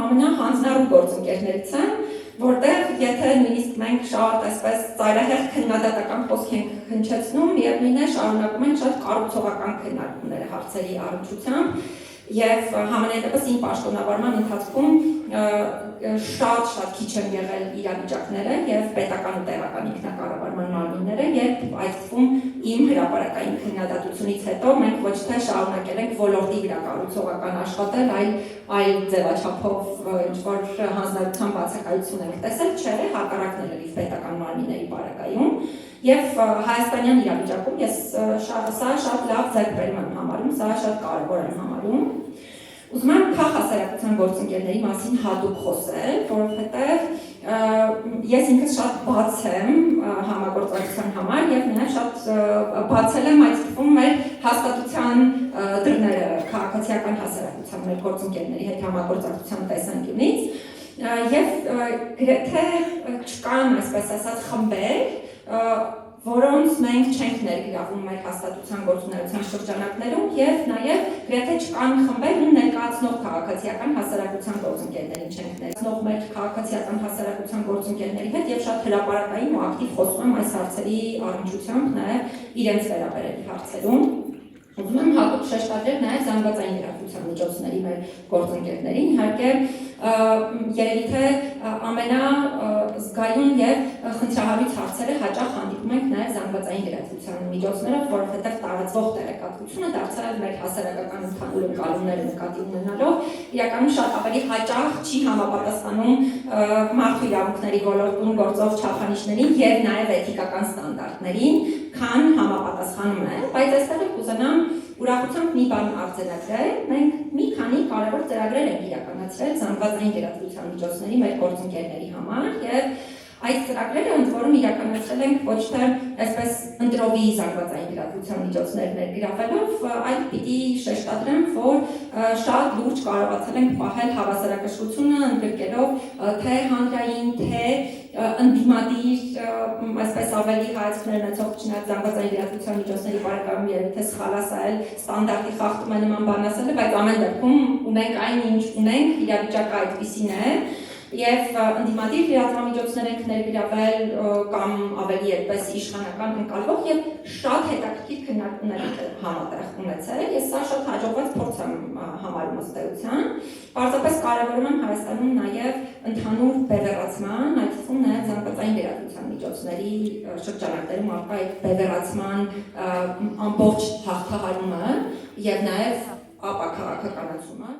ամենահանձնառու գործընկերներից եմ, որտեղ եթե նույնիսկ մենք շատ այսպես ծայրահեղ քննադատական խոսք ենք հնչեցնում, միևնույն է շարունակում ենք շատ կառուցողական քննարկումներ հարցերի առնչությամբ եւ համենայնդեպս իմ պաշտոնավարման ընթացքում շատ քիչ են եղել իրավիճակները եւ պետական ու տեղական ինքնակառավարման մարմինները, երբ այդ թվում իմ հրապարակային քննադատությունից հետո մենք ոչ թե շարունակել ենք ոլորտի վրա կառուցողական աշխատել, այլ ձևաչափով ինչ-որ հանձնարարության բացակայություն ենք տեսել, չէ, հակառակն է լրիվ պետական մարմինների բարակայում եւ հայաստանյան իրավիճակում ես սա շատ լավ ձեռքբերում եմ համարում, սա շատ կարեւոր եմ համարում։ Ուզում եմ քաղաքասարակության գործընկերների մասին հատուկ խոսել, որովհետև ես ինքս շատ բաց եմ համագործակցության համար եւ նաեւ շատ բացել եմ այդ թվում մեր հաստատության դռները քաղաքացիական հասարակության մեր գործընկերների հետ համագործակցության տեսանկյունից եւ գրեթե չկան, այսպես ասած, խմբեր, որոնց մենք չենք ներգրավում մեր հաստատության գործունեության շրջանակներում եւ նաեւ գրեթե չկան խմբեր ու ներկայացնող քաղաքացիական հասարակության գործընկերներին չենք ներկայացնող մեր քաղաքացիական հասարակության գործընկերների հետ եւ շատ հրապարակային ու ակտիվ խոսում եմ այս հարցերի առնչությամբ նաեւ իրենց վերաբերելի հարցերում։ Ուզում եմ հատուկ շեշտադրել նաև զանգվածային լրատվության միջոցների մեր գործընկերներին, իհարկե երևի թե ամենազգայուն եւ խնդրահարույց հարցերը հաճախ հանդիպում ենք նաև զանգվածային լրատվության միջոցներով, որովհետեւ տարածվող տեղեկատվությունը դարձել մեր հասարակական ընդհանուր ընկալումները նկատի ունենալով իրականում շատ ավելի հաճախ չի համապատասխանում մարդու իրավունքների ոլորտում գործող չափանիշներին եւ նաև էթիկական ստանդարտներին, քան համապատասխանում է, բայց այստեղ կուզենամ ուրախությամբ մի բան արձանագրել, մենք մի քանի կարևոր ծրագրեր ենք իրականացրել զանգվածային լրատվության միջոցների մեր գործընկերների համար եւ այդ ծրագրերը ընդ որում իրականացրել ենք ոչ թե այսպես ընտրովի զանգվածային լրատվության միջոցներ ներգրավելով, այլ պիտի շեշտադրեմ, որ շատ լուրջ կարողացել ենք պահել հավասարակշռությունը ընդգրկելով թե հանրային, թե ընդդիմադիր, այսպես ավելի հայացքներ ունեցող չնայած զանգվածային լրատվության միջոցների բարեկամում երևի թե սխալ ասել, ստանդարտի խախտում է նման բան ասելը, բայց ամեն դեպքում ունենք այն, ինչ ունենք, իրավիճակը այդպիսին է եւ ընդդիմադիր լրատվամիջոցներ ենք ներգրավել կամ ավելի այդպես իշխանական ընկալվող եւ շատ հետաքրքիր քննարկումներ համատեղ ունեցել։ Ես սա շատ հաջողված փորձ եմ համարում ըստ էության։ Պարզապես կարևորում եմ Հայաստանում նաեւ ընդհանուր բևեռացման, այդ թվում նաեւ զանգվածային լրատվության միջոցների շրջանակներում առկա այդ բևեռացման ամբողջ հաղթահարումը եւ նաեւ ապաքաղաքականացումը։